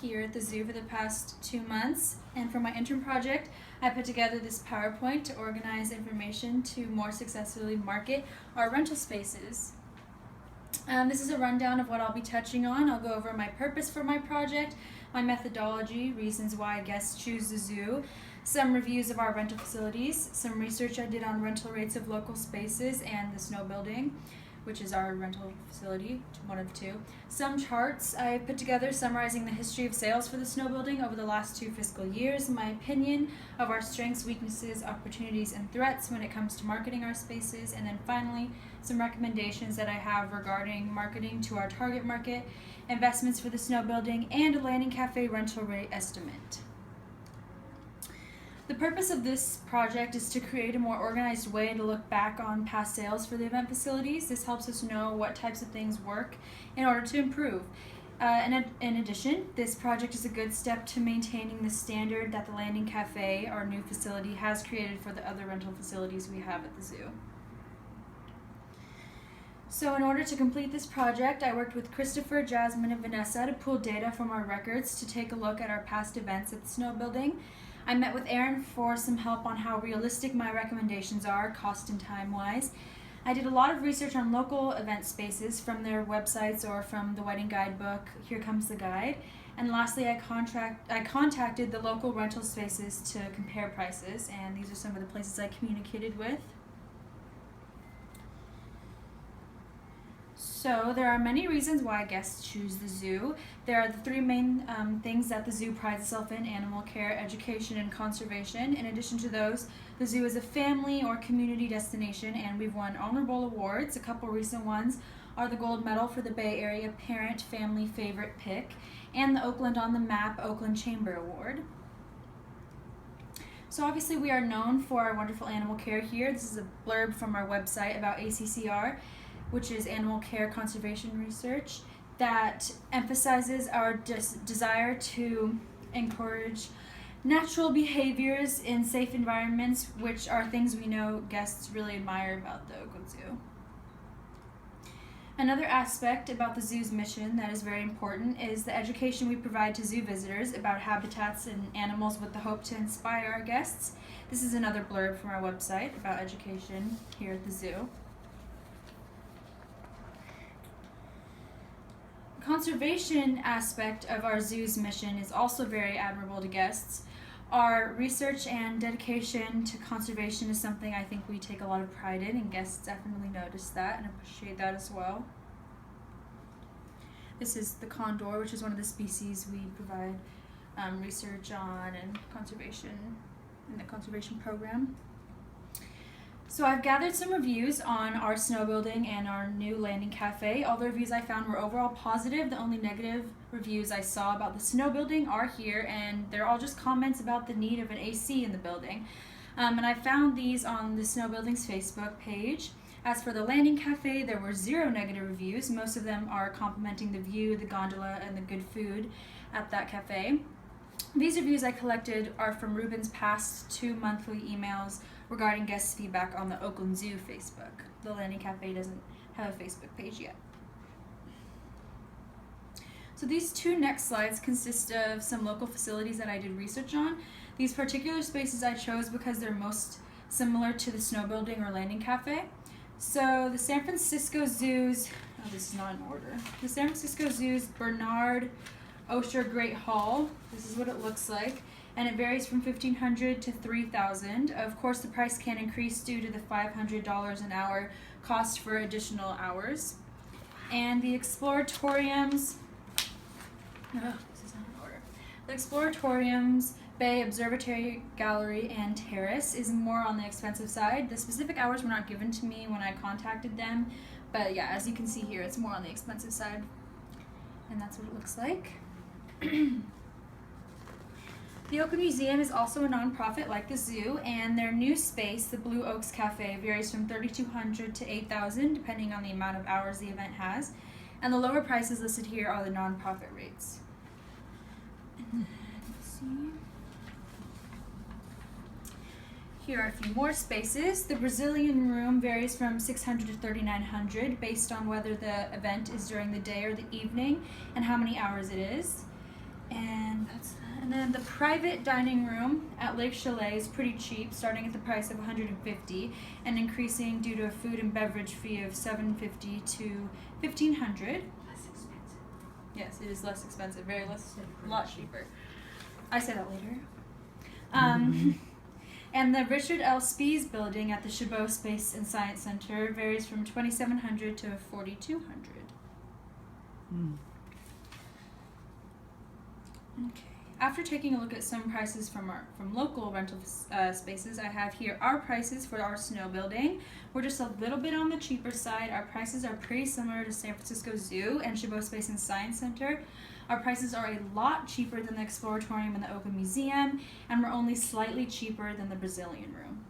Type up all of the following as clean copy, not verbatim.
here at the zoo for the past 2 months, and for my intern project, I put together this PowerPoint to organize information to more successfully market our rental spaces. This is a rundown of what I'll be touching on. I'll go over my purpose for my project, my methodology, reasons why guests choose the zoo, some reviews of our rental facilities, some research I did on rental rates of local spaces and the snow building, which is our rental facility, one of two. Some charts I put together summarizing the history of sales for the snow building over the last 2 fiscal years, my opinion of our strengths, weaknesses, opportunities, and threats when it comes to marketing our spaces, and then finally, some recommendations that I have regarding marketing to our target market, investments for the snow building, and a landing cafe rental rate estimate. The purpose of this project is to create a more organized way to look back on past sales for the event facilities. This helps us know what types of things work in order to improve. In addition, this project is a good step to maintaining the standard that the Landing Cafe, our new facility, has created for the other rental facilities we have at the zoo. So in order to complete this project, I worked with Christopher, Jasmine, and Vanessa to pull data from our records to take a look at our past events at the snow building. I met with Aaron for some help on how realistic my recommendations are, cost and time-wise. I did a lot of research on local event spaces from their websites or from the wedding guidebook, Here Comes the Guide. And lastly, I contacted the local rental spaces to compare prices, and these are some of the places I communicated with. So there are many reasons why guests choose the zoo. There are the 3 main things that the zoo prides itself in: animal care, education, and conservation. In addition to those, the zoo is a family or community destination, and we've won honorable awards. A couple recent ones are the Gold Medal for the Bay Area Parent Family Favorite Pick and the Oakland on the Map Oakland Chamber Award. So obviously we are known for our wonderful animal care here. This is a blurb from our website about ACCR, which is Animal Care Conservation Research, that emphasizes our desire to encourage natural behaviors in safe environments, which are things we know guests really admire about the Oakland Zoo. Another aspect about the zoo's mission that is very important is the education we provide to zoo visitors about habitats and animals with the hope to inspire our guests. This is another blurb from our website about education here at the zoo. Conservation aspect of our zoo's mission is also very admirable to guests. Our research and dedication to conservation is something I think we take a lot of pride in, and guests definitely notice that and appreciate that as well. This is the condor, which is one of the species we provide research on and conservation in the conservation program. So I've gathered some reviews on our snow building and our new landing cafe. All the reviews I found were overall positive. The only negative reviews I saw about the snow building are here, and they're all just comments about the need of an AC in the building. And I found these on the snow building's Facebook page. As for the landing cafe, there were 0 negative reviews. Most of them are complimenting the view, the gondola, and the good food at that cafe. These reviews I collected are from Ruben's past 2 monthly emails regarding guest feedback on the Oakland Zoo Facebook. The Landing Cafe doesn't have a Facebook page yet. So these 2 next slides consist of some local facilities that I did research on. These particular spaces I chose because they're most similar to the snow building or landing cafe. So the San Francisco Zoo's, oh, this is not in order. The San Francisco Zoo's Bernard Osher Great Hall. This is what it looks like, and it varies from $1,500 to $3,000. Of course, the price can increase due to the $500 an hour cost for additional hours. And the Exploratoriums, this is not in order. The Exploratoriums Bay Observatory Gallery and Terrace is more on the expensive side. The specific hours were not given to me when I contacted them, but yeah, as you can see here, it's more on the expensive side. And that's what it looks like. The Oakland Museum is also a nonprofit like the zoo, and their new space, the Blue Oaks Cafe, varies from $3,200 to $8,000 depending on the amount of hours the event has, and the lower prices listed here are the nonprofit rates. And then, let's see. Here are a few more spaces. The Brazilian Room varies from $600 to $3,900 based on whether the event is during the day or the evening and how many hours it is. And And the private dining room at Lake Chalet is pretty cheap, starting at the price of $150 and increasing due to a food and beverage fee of $750 to $1,500. Less expensive. Yes, it is less expensive, very less, a lot cheaper. I say that later. And the Richard L. Spees building at the Chabot Space and Science Center varies from $2,700 to $4,200. Okay. After taking a look at some prices from local rental spaces, I have here our prices for our snow building. We're just a little bit on the cheaper side. Our prices are pretty similar to San Francisco Zoo and Chabot Space and Science Center. Our prices are a lot cheaper than the Exploratorium and the Oakland Museum, and we're only slightly cheaper than the Brazilian Room.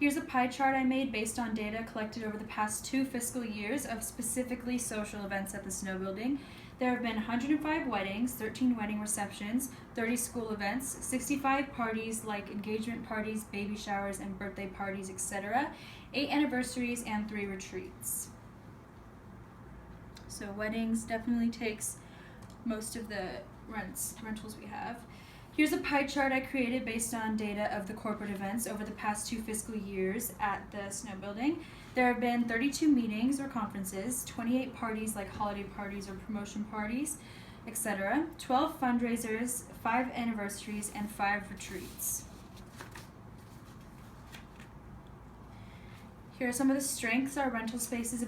Here's a pie chart I made based on data collected over the past 2 fiscal years of specifically social events at the snow building. There have been 105 weddings, 13 wedding receptions, 30 school events, 65 parties like engagement parties, baby showers, and birthday parties, etc., 8 anniversaries, and 3 retreats. So weddings definitely takes most of the rentals we have. Here's a pie chart I created based on data of the corporate events over the past 2 fiscal years at the snow building. There have been 32 meetings or conferences, 28 parties like holiday parties or promotion parties, etc., 12 fundraisers, 5 anniversaries, and 5 retreats. Here are some of the strengths our rental spaces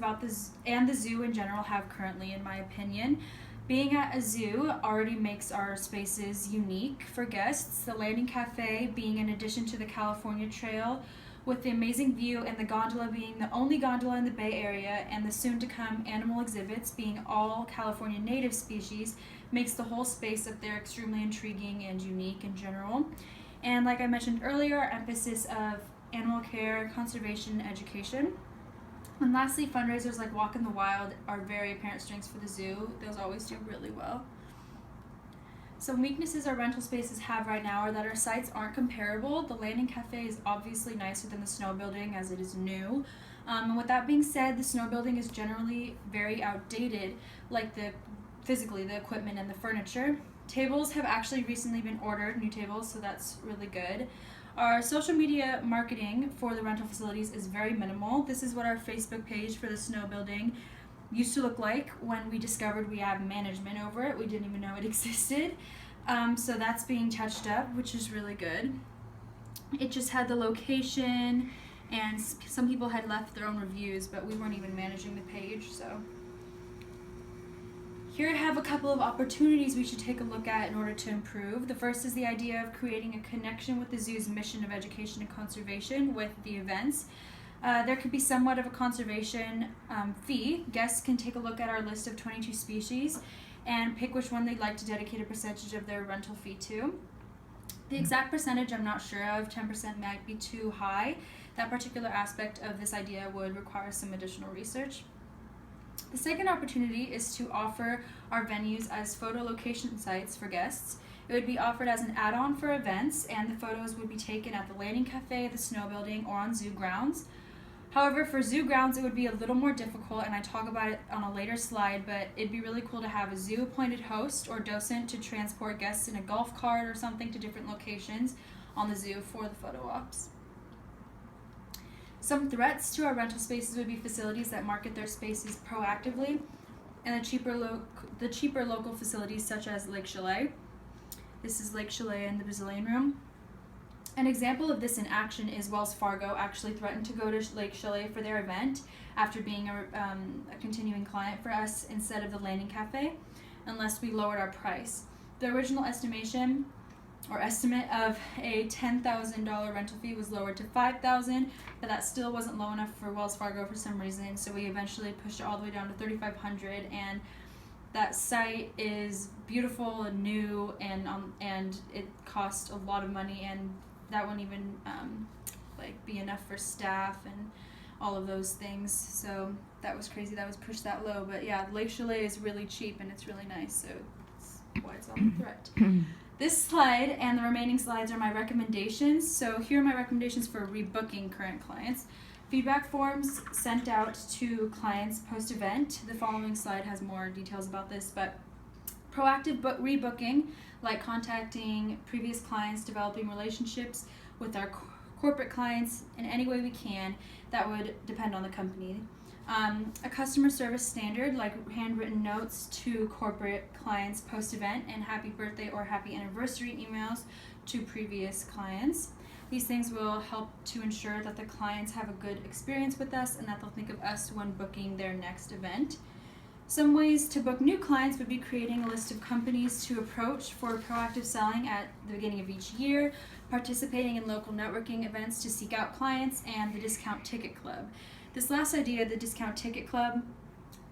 and the zoo in general have currently, in my opinion. Being at a zoo already makes our spaces unique for guests. The Landing Cafe being in addition to the California Trail, with the amazing view, and the gondola being the only gondola in the Bay Area, and the soon-to-come animal exhibits being all California native species, makes the whole space up there extremely intriguing and unique in general. And like I mentioned earlier, our emphasis of animal care, conservation, and education. And lastly, fundraisers like Walk in the Wild are very apparent strengths for the zoo. Those always do really well. Some weaknesses our rental spaces have right now are that our sites aren't comparable. The Landing Cafe is obviously nicer than the snow building as it is new. And with that being said, the snow building is generally very outdated, like physically the equipment and the furniture. Tables have actually recently been ordered, new tables, so that's really good. Our social media marketing for the rental facilities is very minimal. This is what our Facebook page for the snow building used to look like when we discovered we have management over it. We didn't even know it existed. So that's being touched up, which is really good. It just had the location, and some people had left their own reviews, but we weren't even managing the page, so. Here I have a couple of opportunities we should take a look at in order to improve. The first is the idea of creating a connection with the zoo's mission of education and conservation with the events. There could be somewhat of a conservation fee. Guests can take a look at our list of 22 species and pick which one they'd like to dedicate a percentage of their rental fee to. The exact percentage I'm not sure of. 10% might be too high. That particular aspect of this idea would require some additional research. The second opportunity is to offer our venues as photo location sites for guests. It would be offered as an add-on for events, and the photos would be taken at the Landing Cafe, the snow building, or on zoo grounds. However, for zoo grounds, it would be a little more difficult, and I talk about it on a later slide, but it'd be really cool to have a zoo-appointed host or docent to transport guests in a golf cart or something to different locations on the zoo for the photo ops. Some threats to our rental spaces would be facilities that market their spaces proactively, and the cheaper local facilities such as Lake Chalet. This is Lake Chalet in the Brazilian Room. An example of this in action is Wells Fargo actually threatened to go to Lake Chalet for their event after being a continuing client for us instead of the Landing Cafe, unless we lowered our price. The original estimate of a $10,000 rental fee was lowered to $5,000, but that still wasn't low enough for Wells Fargo for some reason, so we eventually pushed it all the way down to $3,500, and that site is beautiful and new, and it cost a lot of money, and that wouldn't even be enough for staff and all of those things, so that was crazy that was pushed that low. But yeah, Lake Chalet is really cheap and it's really nice, so that's why it's on the threat. This slide and the remaining slides are my recommendations. So here are my recommendations for rebooking current clients. Feedback forms sent out to clients post-event. The following slide has more details about this, but Proactive rebooking, like contacting previous clients, developing relationships with our corporate clients in any way we can, that would depend on the company. A customer service standard, like handwritten notes to corporate clients post-event, and happy birthday or happy anniversary emails to previous clients. These things will help to ensure that the clients have a good experience with us and that they'll think of us when booking their next event. Some ways to book new clients would be creating a list of companies to approach for proactive selling at the beginning of each year, participating in local networking events to seek out clients, and the discount ticket club. This last idea, the discount ticket club,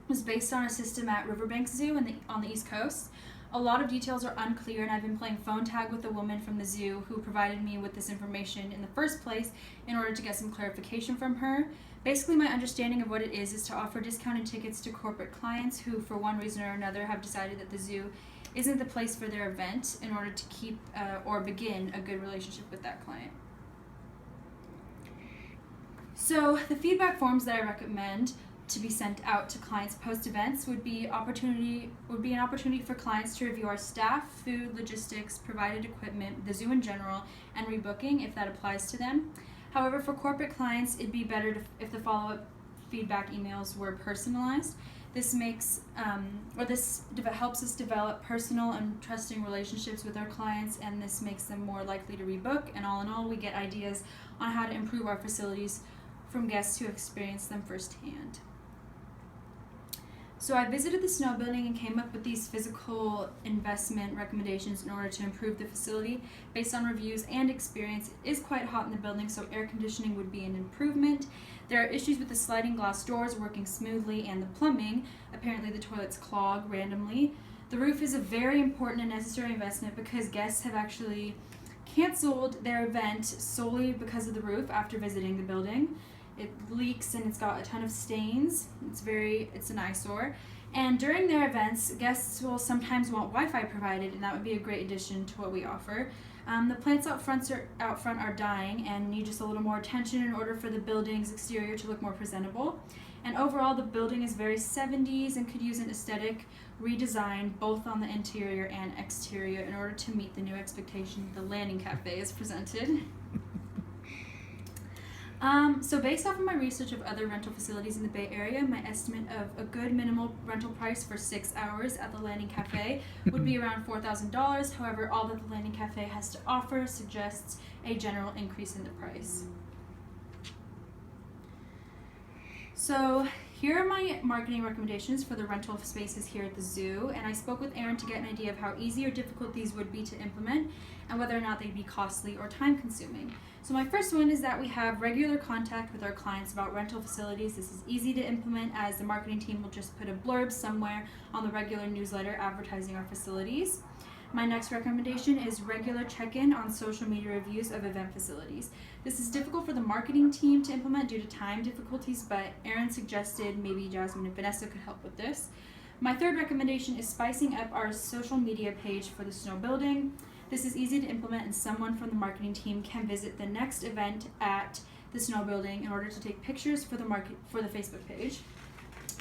was based on a system at Riverbank Zoo on the East Coast. A lot of details are unclear, and I've been playing phone tag with a woman from the zoo who provided me with this information in the first place in order to get some clarification from her. Basically, my understanding of what it is to offer discounted tickets to corporate clients who, for one reason or another, have decided that the zoo isn't the place for their event in order to keep or begin a good relationship with that client. So the feedback forms that I recommend to be sent out to clients post-events would be an opportunity for clients to review our staff, food, logistics, provided equipment, the zoo in general, and rebooking if that applies to them. However, for corporate clients, it'd be better if the follow-up feedback emails were personalized. This helps us develop personal and trusting relationships with our clients, and this makes them more likely to rebook. And all in all, we get ideas on how to improve our facilities from guests who experience them firsthand. So I visited the snow building and came up with these physical investment recommendations in order to improve the facility. Based on reviews and experience, it is quite hot in the building, so air conditioning would be an improvement. There are issues with the sliding glass doors working smoothly and the plumbing. Apparently the toilets clog randomly. The roof is a very important and necessary investment because guests have actually canceled their event solely because of the roof after visiting the building. It leaks and it's got a ton of stains. It's an eyesore. And during their events, guests will sometimes want Wi-Fi provided, and that would be a great addition to what we offer. The plants out front are dying and need just a little more attention in order for the building's exterior to look more presentable. And overall, the building is very 70s and could use an aesthetic redesign both on the interior and exterior in order to meet the new expectation the landing cafe is presented. So based off of my research of other rental facilities in the Bay Area, my estimate of a good minimal rental price for 6 hours at the Landing Cafe would be around $4,000. However, all that the Landing Cafe has to offer suggests a general increase in the price. So here are my marketing recommendations for the rental spaces here at the zoo, and I spoke with Erin to get an idea of how easy or difficult these would be to implement and whether or not they'd be costly or time consuming. So my first one is that we have regular contact with our clients about rental facilities. This is easy to implement as the marketing team will just put a blurb somewhere on the regular newsletter advertising our facilities. My next recommendation is regular check-in on social media reviews of event facilities. This is difficult for the marketing team to implement due to time difficulties, but Erin suggested maybe Jasmine and Vanessa could help with this. My third recommendation is spicing up our social media page for the snow building. This is easy to implement, and someone from the marketing team can visit the next event at the snow building in order to take pictures for the Facebook page.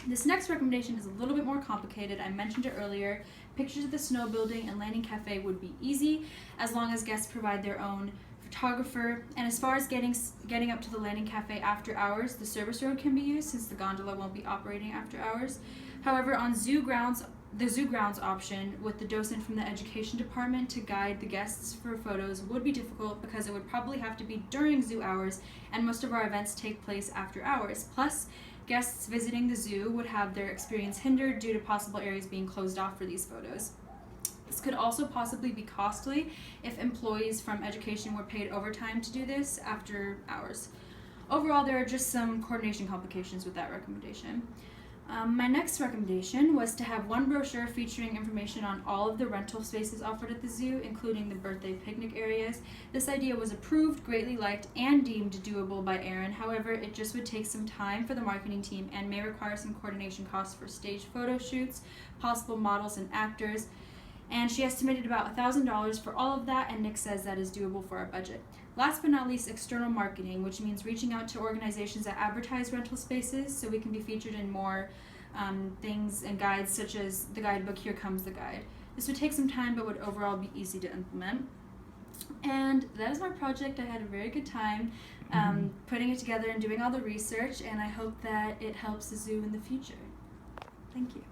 This next recommendation is a little bit more complicated. I mentioned it earlier. Pictures of the snow building and landing cafe would be easy as long as guests provide their own photographer. And as far as getting up to the landing cafe after hours, the service road can be used since the gondola won't be operating after hours. However, on the zoo grounds option with the docent from the education department to guide the guests for photos would be difficult because it would probably have to be during zoo hours, and most of our events take place after hours. Plus, guests visiting the zoo would have their experience hindered due to possible areas being closed off for these photos. This could also possibly be costly if employees from education were paid overtime to do this after hours. Overall, there are just some coordination complications with that recommendation. My next recommendation was to have one brochure featuring information on all of the rental spaces offered at the zoo, including the birthday picnic areas. This idea was approved, greatly liked, and deemed doable by Erin. However, it just would take some time for the marketing team and may require some coordination costs for stage photo shoots, possible models and actors, and she estimated about $1,000 for all of that, and Nick says that is doable for our budget. Last but not least, external marketing, which means reaching out to organizations that advertise rental spaces so we can be featured in more things and guides, such as the guidebook Here Comes the Guide. This would take some time but would overall be easy to implement. And that is my project. I had a very good time putting it together and doing all the research, and I hope that it helps the zoo in the future. Thank you.